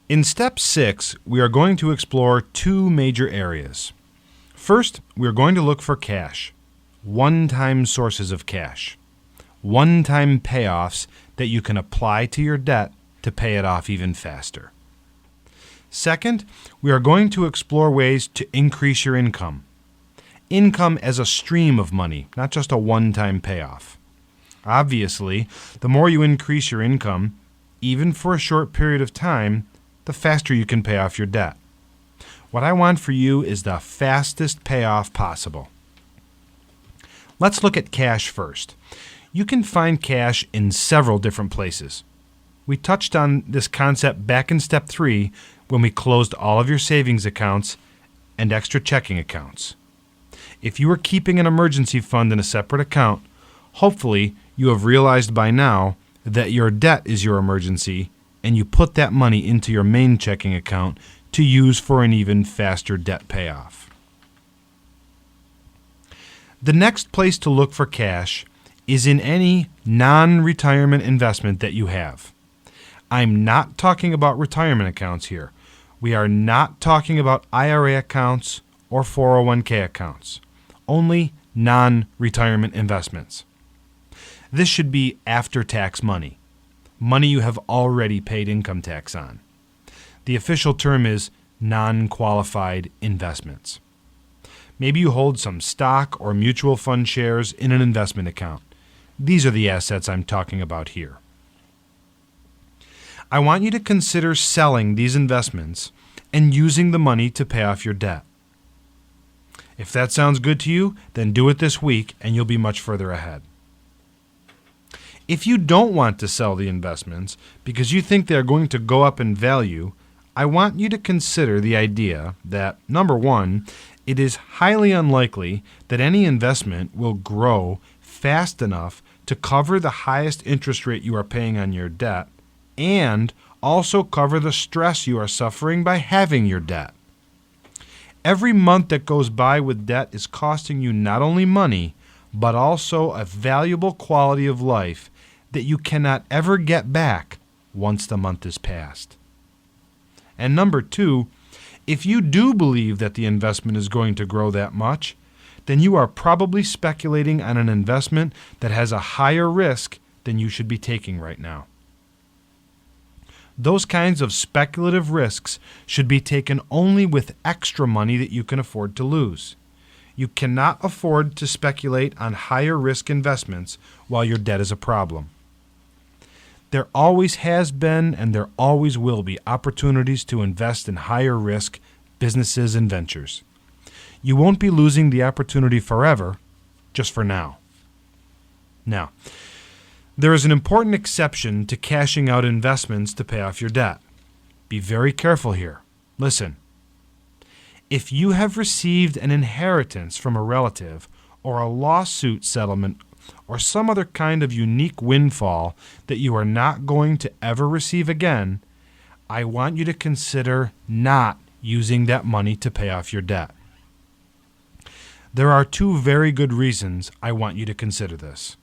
In step 6, we are going to explore two major areas. First, we are going to look for cash, one-time sources of cash, one-time payoffs that you can apply to your debt to pay it off even faster. Second, we are going to explore ways to increase your income. Income as a stream of money, not just a one-time payoff. Obviously, the more you increase your income, even for a short period of time, the faster you can pay off your debt. What I want for you is the fastest payoff possible. Let's look at cash first. You can find cash in several different places. We touched on this concept back in step 3 when we closed all of your savings accounts and extra checking accounts. If you are keeping an emergency fund in a separate account, hopefully you have realized by now that your debt is your emergency and you put that money into your main checking account to use for an even faster debt payoff. The next place to look for cash is in any non-retirement investment that you have. I'm not talking about retirement accounts here. We are not talking about IRA accounts or 401k accounts. Only non-retirement investments. This should be after-tax money. Money you have already paid income tax on. The official term is non-qualified investments. Maybe you hold some stock or mutual fund shares in an investment account. These are the assets I'm talking about here. I want you to consider selling these investments and using the money to pay off your debt. If that sounds good to you, then do it this week and you'll be much further ahead. If you don't want to sell the investments because you think they're going to go up in value, I want you to consider the idea that, number one, it is highly unlikely that any investment will grow fast enough to cover the highest interest rate you are paying on your debt and also cover the stress you are suffering by having your debt. Every month that goes by with debt is costing you not only money, but also a valuable quality of life that you cannot ever get back once the month is passed. And number two, if you do believe that the investment is going to grow that much, then you are probably speculating on an investment that has a higher risk than you should be taking right now. Those kinds of speculative risks should be taken only with extra money that you can afford to lose. You cannot afford to speculate on higher risk investments while your debt is a problem. There always has been and there always will be opportunities to invest in higher risk businesses and ventures. You won't be losing the opportunity forever, just for now. Now, there is an important exception to cashing out investments to pay off your debt. Be very careful here. Listen. If you have received an inheritance from a relative or a lawsuit settlement or some other kind of unique windfall that you are not going to ever receive again, I want you to consider not using that money to pay off your debt. There are two very good reasons I want you to consider this.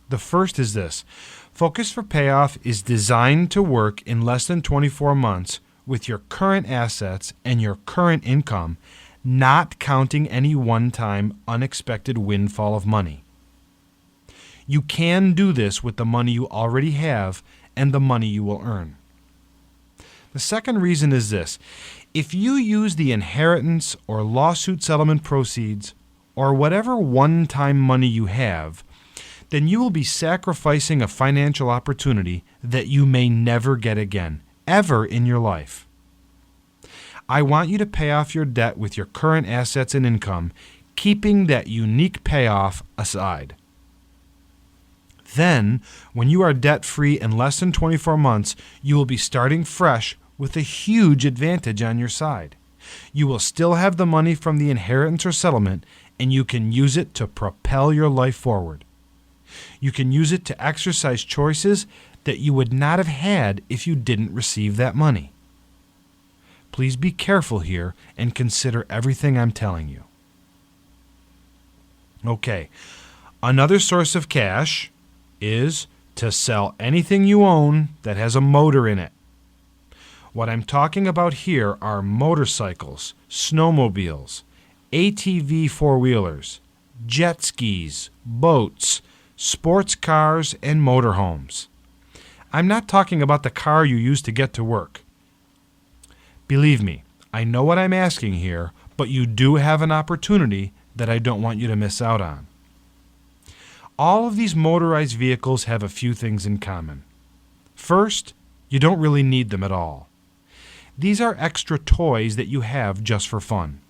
The first is this. Focus for Payoff is designed to work in less than 24 months with your current assets and your current income, not counting any one-time unexpected windfall of money. You can do this with the money you already have and the money you will earn. The second reason is this. If you use the inheritance or lawsuit settlement proceeds or whatever one-time money you have, then you will be sacrificing a financial opportunity that you may never get again, ever in your life. I want you to pay off your debt with your current assets and income, keeping that unique payoff aside. Then, when you are debt-free in less than 24 months, you will be starting fresh with a huge advantage on your side. You will still have the money from the inheritance or settlement, and you can use it to propel your life forward. You can use it to exercise choices that you would not have had if you didn't receive that money. Please be careful here and consider everything I'm telling you. Okay, another source of cash is to sell anything you own that has a motor in it. What I'm talking about here are motorcycles, snowmobiles, ATV four-wheelers, jet skis, boats, sports cars, and motorhomes. I'm not talking about the car you use to get to work. Believe me, I know what I'm asking here, but you do have an opportunity that I don't want you to miss out on. All of these motorized vehicles have a few things in common. First, you don't really need them at all. These are extra toys that you have just for fun.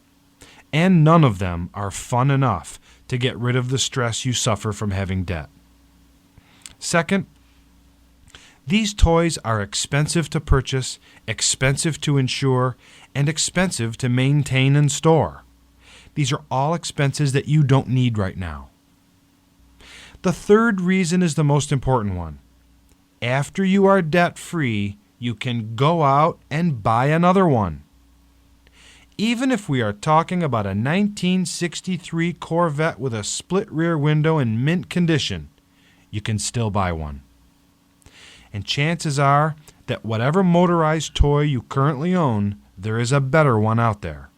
And none of them are fun enough to get rid of the stress you suffer from having debt. Second, these toys are expensive to purchase, expensive to insure, and expensive to maintain and store. These are all expenses that you don't need right now. The third reason is the most important one. After you are debt-free, you can go out and buy another one. Even if we are talking about a 1963 Corvette with a split rear window in mint condition, you can still buy one. And chances are that whatever motorized toy you currently own, there is a better one out there.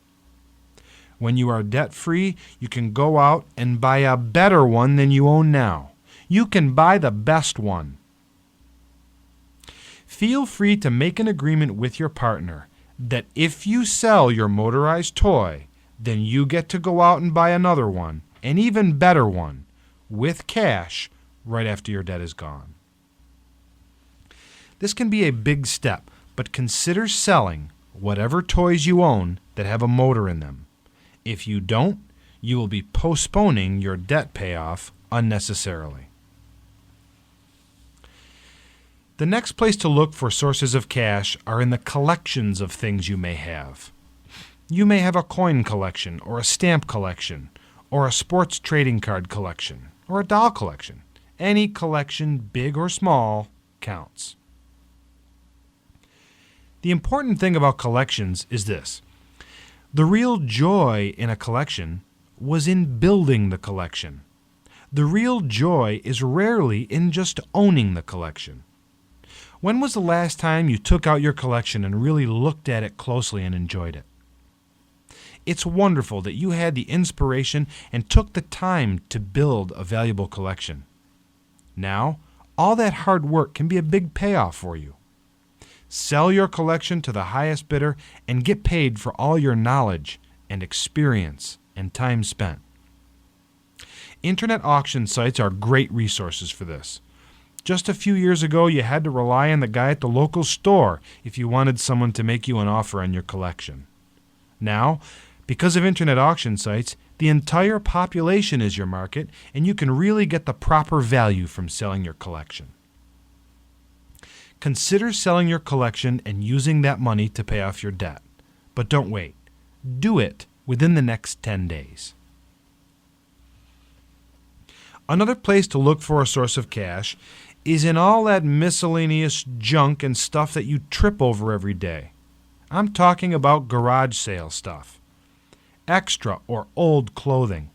When you are debt-free, you can go out and buy a better one than you own now. You can buy the best one. Feel free to make an agreement with your partner that if you sell your motorized toy, then you get to go out and buy another one, an even better one, with cash right after your debt is gone. This can be a big step, but consider selling whatever toys you own that have a motor in them. If you don't, you will be postponing your debt payoff unnecessarily. The next place to look for sources of cash are in the collections of things you may have. You may have a coin collection, or a stamp collection, or a sports trading card collection, or a doll collection. Any collection, big or small, counts. The important thing about collections is this. The real joy in a collection was in building the collection. The real joy is rarely in just owning the collection. When was the last time you took out your collection and really looked at it closely and enjoyed it? It's wonderful that you had the inspiration and took the time to build a valuable collection. Now, all that hard work can be a big payoff for you. Sell your collection to the highest bidder and get paid for all your knowledge and experience and time spent. Internet auction sites are great resources for this. Just a few years ago, you had to rely on the guy at the local store if you wanted someone to make you an offer on your collection. Now, because of internet auction sites, the entire population is your market, and you can really get the proper value from selling your collection. Consider selling your collection and using that money to pay off your debt. But don't wait. Do it within the next 10 days. Another place to look for a source of cash is in all that miscellaneous junk and stuff that you trip over every day. I'm talking about garage sale stuff. Extra or old clothing.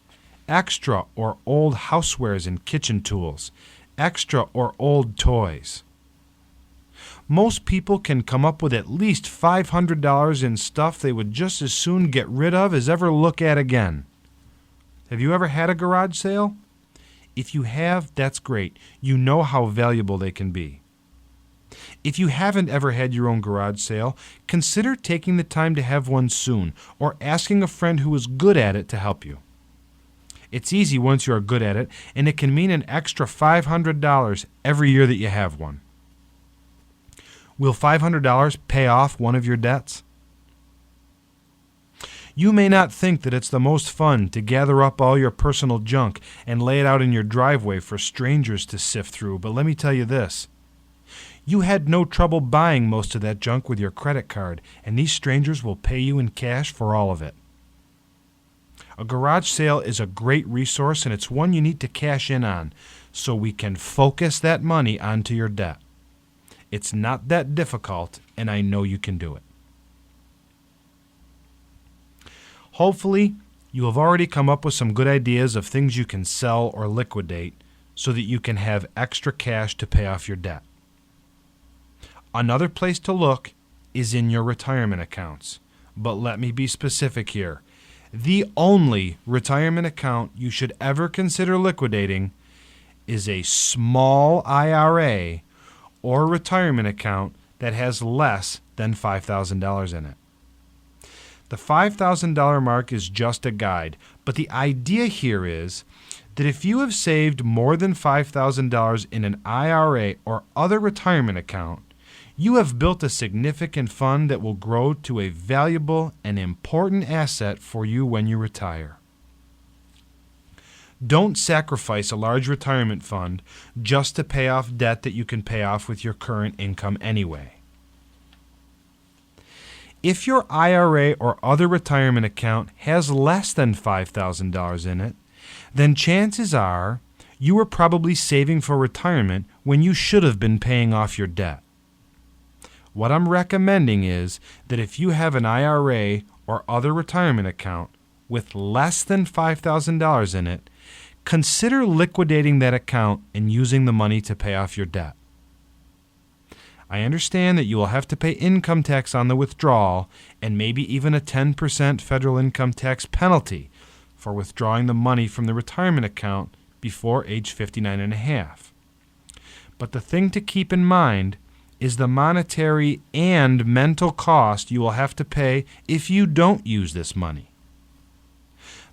Extra or old housewares and kitchen tools. Extra or old toys. Most people can come up with at least $500 in stuff they would just as soon get rid of as ever look at again. Have you ever had a garage sale? If you have, that's great. You know how valuable they can be. If you haven't ever had your own garage sale, consider taking the time to have one soon, or asking a friend who is good at it to help you. It's easy once you are good at it, and it can mean an extra $500 every year that you have one. Will $500 pay off one of your debts? You may not think that it's the most fun to gather up all your personal junk and lay it out in your driveway for strangers to sift through, but let me tell you this. You had no trouble buying most of that junk with your credit card, and these strangers will pay you in cash for all of it. A garage sale is a great resource, and it's one you need to cash in on so we can focus that money onto your debt. It's not that difficult, and I know you can do it. Hopefully, you have already come up with some good ideas of things you can sell or liquidate so that you can have extra cash to pay off your debt. Another place to look is in your retirement accounts. But let me be specific here. The only retirement account you should ever consider liquidating is a small IRA or retirement account that has less than $5,000 in it. The $5,000 mark is just a guide, but the idea here is that if you have saved more than $5,000 in an IRA or other retirement account, you have built a significant fund that will grow to a valuable and important asset for you when you retire. Don't sacrifice a large retirement fund just to pay off debt that you can pay off with your current income anyway. If your IRA or other retirement account has less than $5,000 in it, then chances are you were probably saving for retirement when you should have been paying off your debt. What I'm recommending is that if you have an IRA or other retirement account with less than $5,000 in it, consider liquidating that account and using the money to pay off your debt. I understand that you will have to pay income tax on the withdrawal and maybe even a 10% federal income tax penalty for withdrawing the money from the retirement account before age 59 and a half. But the thing to keep in mind is the monetary and mental cost you will have to pay if you don't use this money.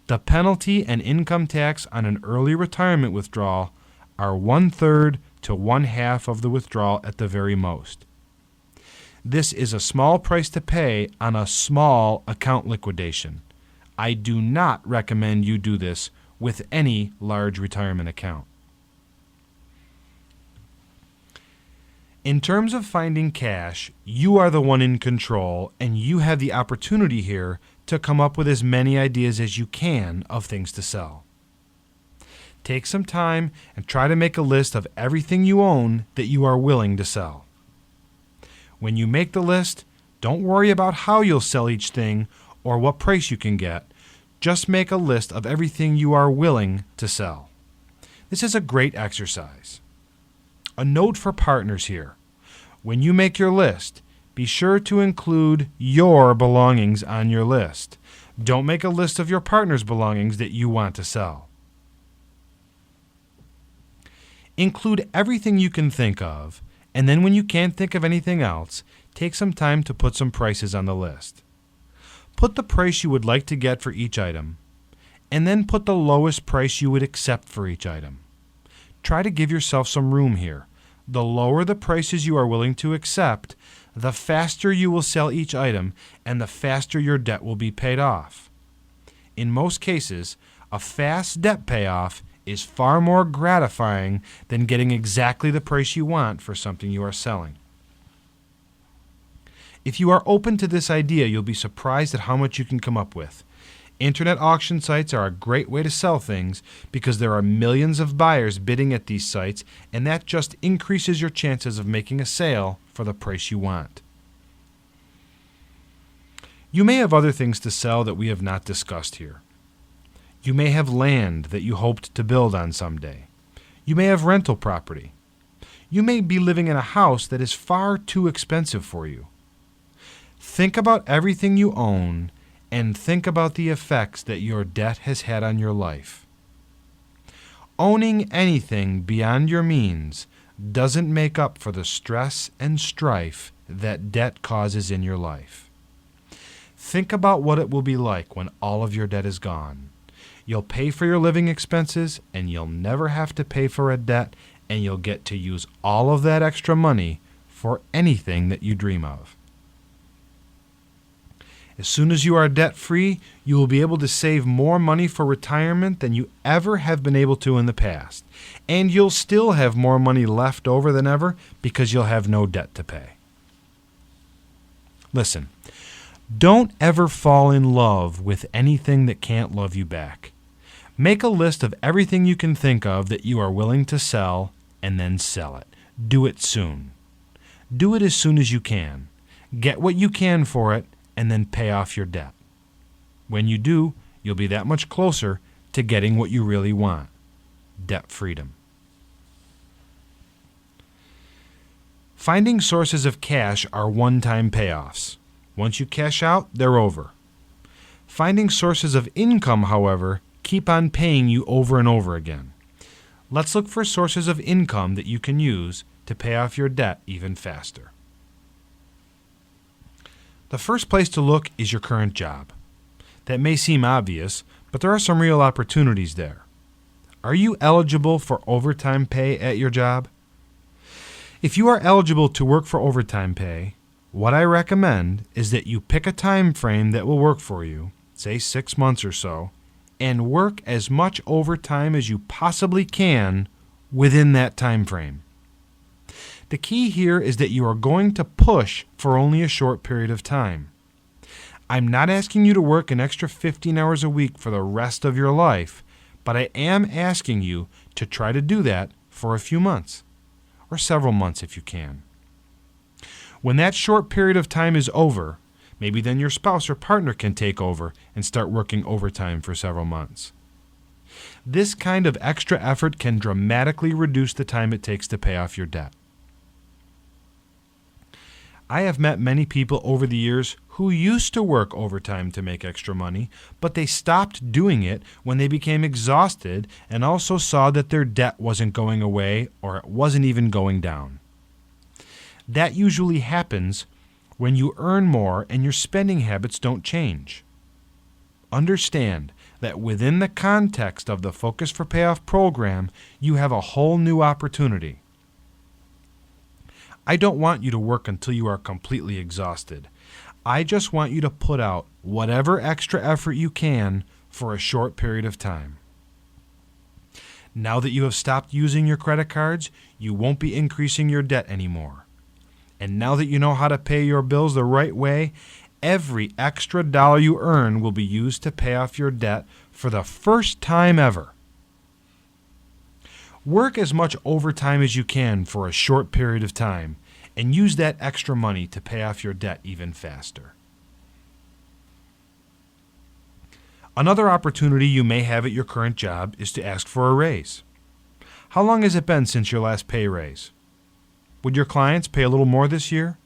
The penalty and income tax on an early retirement withdrawal are 1/3 to 1/2 of the withdrawal at the very most. This is a small price to pay on a small account liquidation. I do not recommend you do this with any large retirement account. In terms of finding cash, you are the one in control, and you have the opportunity here to come up with as many ideas as you can of things to sell. Take some time and try to make a list of everything you own that you are willing to sell. When you make the list, don't worry about how you'll sell each thing or what price you can get. Just make a list of everything you are willing to sell. This is a great exercise. A note for partners here. When you make your list, be sure to include your belongings on your list. Don't make a list of your partner's belongings that you want to sell. Include everything you can think of, and then when you can't think of anything else, take some time to put some prices on the list. Put the price you would like to get for each item, and then put the lowest price you would accept for each item. Try to give yourself some room here. The lower the prices you are willing to accept, the faster you will sell each item, and the faster your debt will be paid off. In most cases, a fast debt payoff is far more gratifying than getting exactly the price you want for something you are selling. If you are open to this idea, you'll be surprised at how much you can come up with. Internet auction sites are a great way to sell things because there are millions of buyers bidding at these sites, and that just increases your chances of making a sale for the price you want. You may have other things to sell that we have not discussed here. You may have land that you hoped to build on someday. You may have rental property. You may be living in a house that is far too expensive for you. Think about everything you own and think about the effects that your debt has had on your life. Owning anything beyond your means doesn't make up for the stress and strife that debt causes in your life. Think about what it will be like when all of your debt is gone. You'll pay for your living expenses, and you'll never have to pay for a debt, and you'll get to use all of that extra money for anything that you dream of. As soon as you are debt-free, you will be able to save more money for retirement than you ever have been able to in the past. And you'll still have more money left over than ever because you'll have no debt to pay. Listen, don't ever fall in love with anything that can't love you back. Make a list of everything you can think of that you are willing to sell and then sell it. Do it soon. Do it as soon as you can. Get what you can for it, and then pay off your debt. When you do, you'll be that much closer to getting what you really want, debt freedom. Finding sources of cash are one-time payoffs. Once you cash out, they're over. Finding sources of income, however, keep on paying you over and over again. Let's look for sources of income that you can use to pay off your debt even faster. The first place to look is your current job. That may seem obvious, but there are some real opportunities there. Are you eligible for overtime pay at your job? If you are eligible to work for overtime pay, what I recommend is that you pick a time frame that will work for you, say 6 months or so, and work as much overtime as you possibly can within that time frame. The key here is that you are going to push for only a short period of time. I'm not asking you to work an extra 15 hours a week for the rest of your life, but I am asking you to try to do that for a few months, or several months if you can. When that short period of time is over, maybe then your spouse or partner can take over and start working overtime for several months. This kind of extra effort can dramatically reduce the time it takes to pay off your debt. I have met many people over the years who used to work overtime to make extra money, but they stopped doing it when they became exhausted and also saw that their debt wasn't going away or it wasn't even going down. That usually happens when you earn more and your spending habits don't change. Understand that within the context of the Focus for Payoff program, you have a whole new opportunity. I don't want you to work until you are completely exhausted. I just want you to put out whatever extra effort you can for a short period of time. Now that you have stopped using your credit cards, you won't be increasing your debt anymore. And now that you know how to pay your bills the right way, every extra dollar you earn will be used to pay off your debt for the first time ever. Work as much overtime as you can for a short period of time and use that extra money to pay off your debt even faster. Another opportunity you may have at your current job is to ask for a raise. How long has it been since your last pay raise? Would your clients pay a little more this year?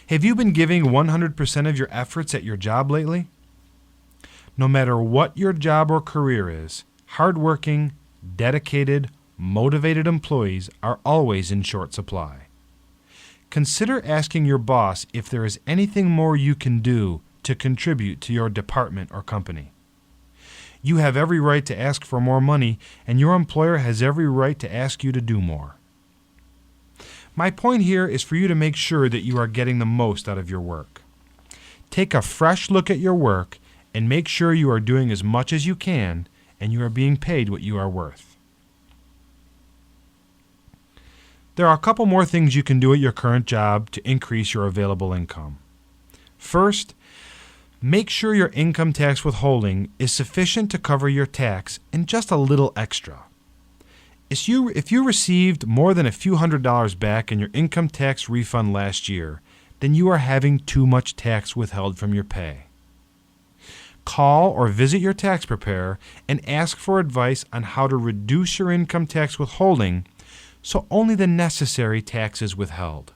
Have you been giving 100% of your efforts at your job lately? No matter what your job or career is, hardworking, dedicated, motivated employees are always in short supply. Consider asking your boss if there is anything more you can do to contribute to your department or company. You have every right to ask for more money, and your employer has every right to ask you to do more. My point here is for you to make sure that you are getting the most out of your work. Take a fresh look at your work and make sure you are doing as much as you can and you are being paid what you are worth. There are a couple more things you can do at your current job to increase your available income. First, make sure your income tax withholding is sufficient to cover your tax and just a little extra. If you received more than a few $100s back in your income tax refund last year, then you are having too much tax withheld from your pay. Call or visit your tax preparer and ask for advice on how to reduce your income tax withholding so only the necessary tax is withheld.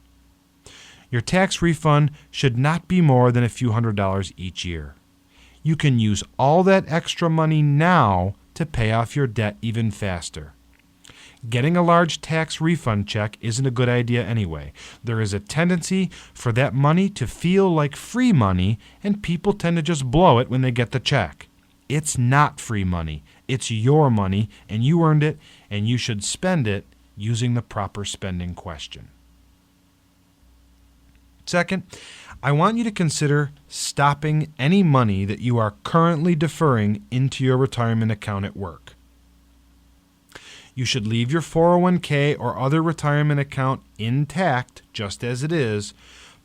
Your tax refund should not be more than a few $100s each year. You can use all that extra money now to pay off your debt even faster. Getting a large tax refund check isn't a good idea anyway. There is a tendency for that money to feel like free money, and people tend to just blow it when they get the check. It's not free money. It's your money, and you earned it, and you should spend it using the proper spending question. Second, I want you to consider stopping any money that you are currently deferring into your retirement account at work. You should leave your 401k or other retirement account intact just as it is,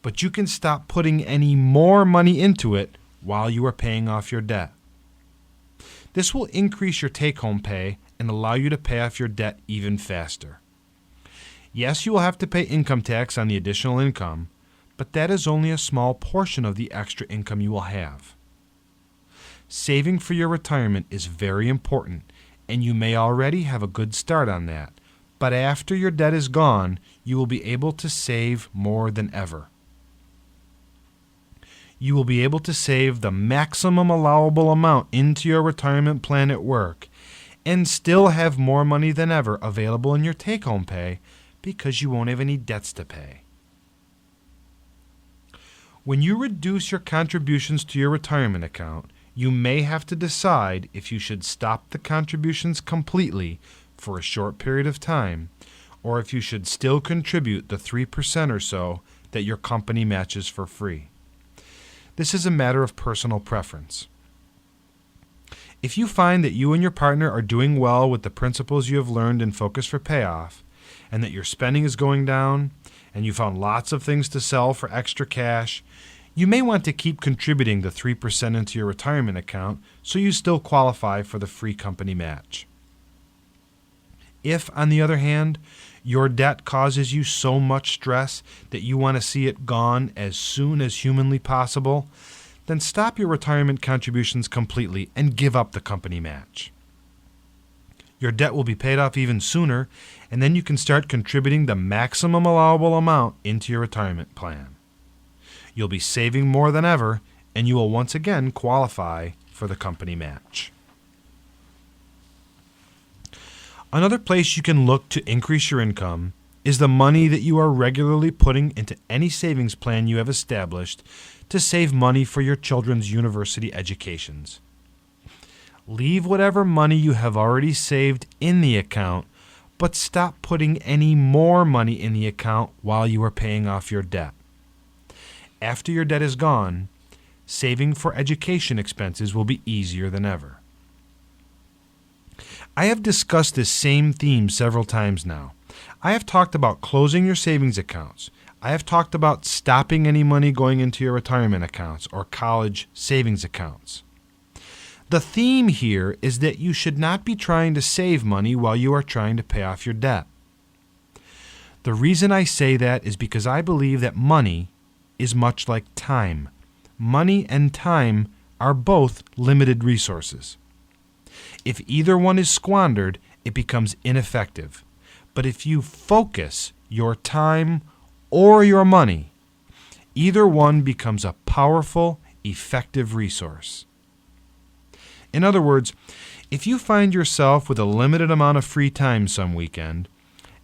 but you can stop putting any more money into it while you are paying off your debt. This will increase your take-home pay and allow you to pay off your debt even faster. Yes, you will have to pay income tax on the additional income, but that is only a small portion of the extra income you will have. Saving for your retirement is very important, and you may already have a good start on that, but after your debt is gone, you will be able to save more than ever. You will be able to save the maximum allowable amount into your retirement plan at work and still have more money than ever available in your take-home pay because you won't have any debts to pay. When you reduce your contributions to your retirement account, you may have to decide if you should stop the contributions completely for a short period of time, or if you should still contribute the 3% or so that your company matches for free. This is a matter of personal preference. If you find that you and your partner are doing well with the principles you have learned in Focus for Payoff, and that your spending is going down, and you found lots of things to sell for extra cash, you may want to keep contributing the 3% into your retirement account so you still qualify for the free company match. If, on the other hand, your debt causes you so much stress that you want to see it gone as soon as humanly possible, then stop your retirement contributions completely and give up the company match. Your debt will be paid off even sooner, and then you can start contributing the maximum allowable amount into your retirement plan. You'll be saving more than ever, and you will once again qualify for the company match. Another place you can look to increase your income is the money that you are regularly putting into any savings plan you have established to save money for your children's university educations. Leave whatever money you have already saved in the account, but stop putting any more money in the account while you are paying off your debt. After your debt is gone, saving for education expenses will be easier than ever. I have discussed this same theme several times now. I have talked about closing your savings accounts. I have talked about stopping any money going into your retirement accounts or college savings accounts. The theme here is that you should not be trying to save money while you are trying to pay off your debt. The reason I say that is because I believe that money is much like time. Money and time are both limited resources. If either one is squandered, it becomes ineffective. But if you focus your time or your money, either one becomes a powerful, effective resource. In other words, if you find yourself with a limited amount of free time some weekend,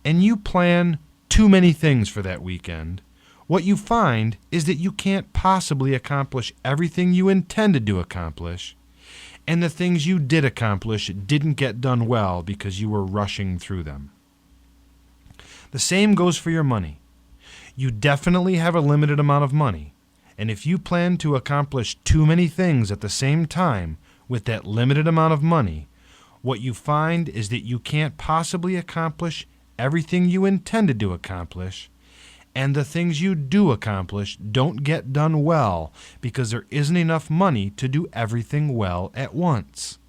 and you plan too many things for that weekend, what you find is that you can't possibly accomplish everything you intended to accomplish, and the things you did accomplish didn't get done well because you were rushing through them. The same goes for your money. You definitely have a limited amount of money, and if you plan to accomplish too many things at the same time with that limited amount of money, what you find is that you can't possibly accomplish everything you intended to accomplish, and the things you do accomplish don't get done well because there isn't enough money to do everything well at once.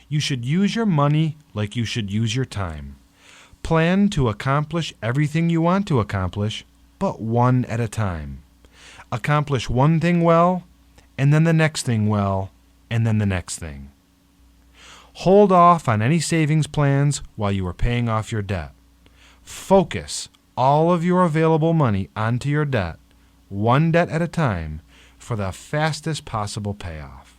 You should use your money like you should use your time. Plan to accomplish everything you want to accomplish, but one at a time. Accomplish one thing well, and then the next thing well, and then the next thing. Hold off on any savings plans while you are paying off your debt. Focus all of your available money onto your debt, one debt at a time, for the fastest possible payoff.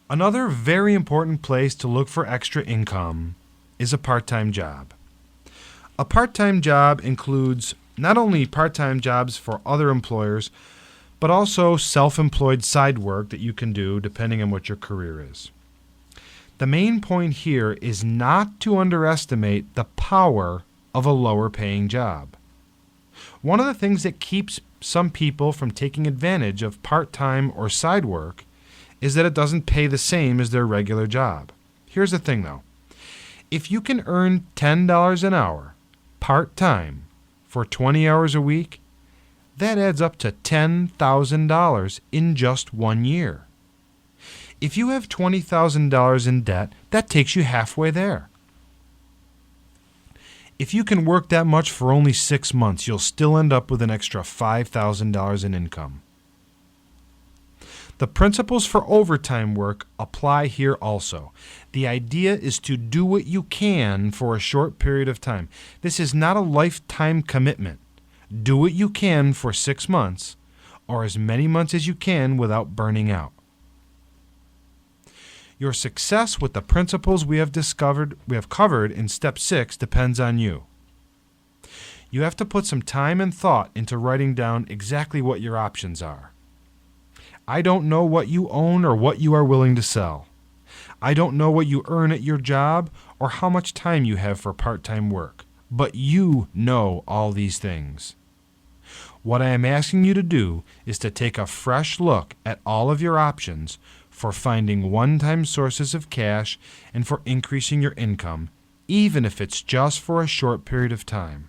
Another very important place to look for extra income is a part-time job. A part-time job includes not only part-time jobs for other employers, but also self-employed side work that you can do depending on what your career is. The main point here is not to underestimate the power of a lower-paying job. One of the things that keeps some people from taking advantage of part-time or side work is that it doesn't pay the same as their regular job. Here's the thing, though. If you can earn $10 an hour part-time for 20 hours a week, that adds up to $10,000 in just 1 year. If you have $20,000 in debt, that takes you halfway there. If you can work that much for only 6 months, you'll still end up with an extra $5,000 in income. The principles for overtime work apply here also. The idea is to do what you can for a short period of time. This is not a lifetime commitment. Do what you can for 6 months or as many months as you can without burning out. Your success with the principles we have covered in step 6 depends on you. You have to put some time and thought into writing down exactly what your options are. I don't know what you own or what you are willing to sell. I don't know what you earn at your job or how much time you have for part-time work, but you know all these things. What I am asking you to do is to take a fresh look at all of your options for finding one-time sources of cash and for increasing your income, even if it's just for a short period of time.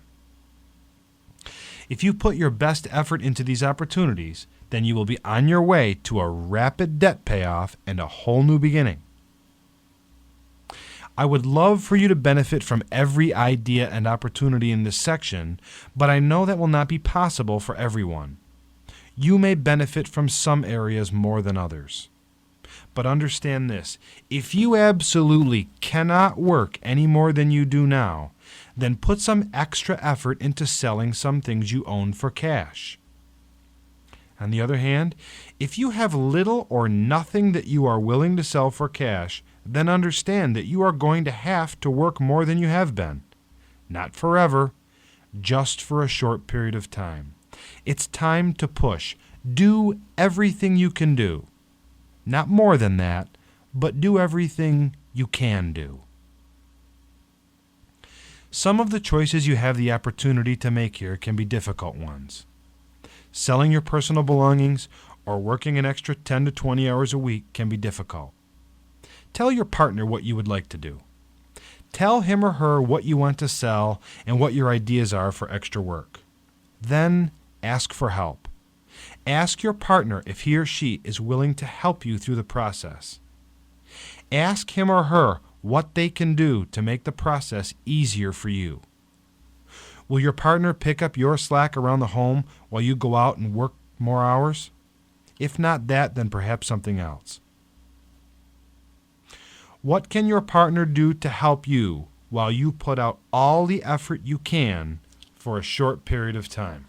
If you put your best effort into these opportunities, then you will be on your way to a rapid debt payoff and a whole new beginning. I would love for you to benefit from every idea and opportunity in this section, but I know that will not be possible for everyone. You may benefit from some areas more than others. But understand this, if you absolutely cannot work any more than you do now, then put some extra effort into selling some things you own for cash. On the other hand, if you have little or nothing that you are willing to sell for cash, then understand that you are going to have to work more than you have been. Not forever, just for a short period of time. It's time to push. Do everything you can do. Not more than that, but do everything you can do. Some of the choices you have the opportunity to make here can be difficult ones. Selling your personal belongings or working an extra 10 to 20 hours a week can be difficult. Tell your partner what you would like to do. Tell him or her what you want to sell and what your ideas are for extra work. Then ask for help. Ask your partner if he or she is willing to help you through the process. Ask him or her what they can do to make the process easier for you. Will your partner pick up your slack around the home while you go out and work more hours? If not that, then perhaps something else. What can your partner do to help you while you put out all the effort you can for a short period of time?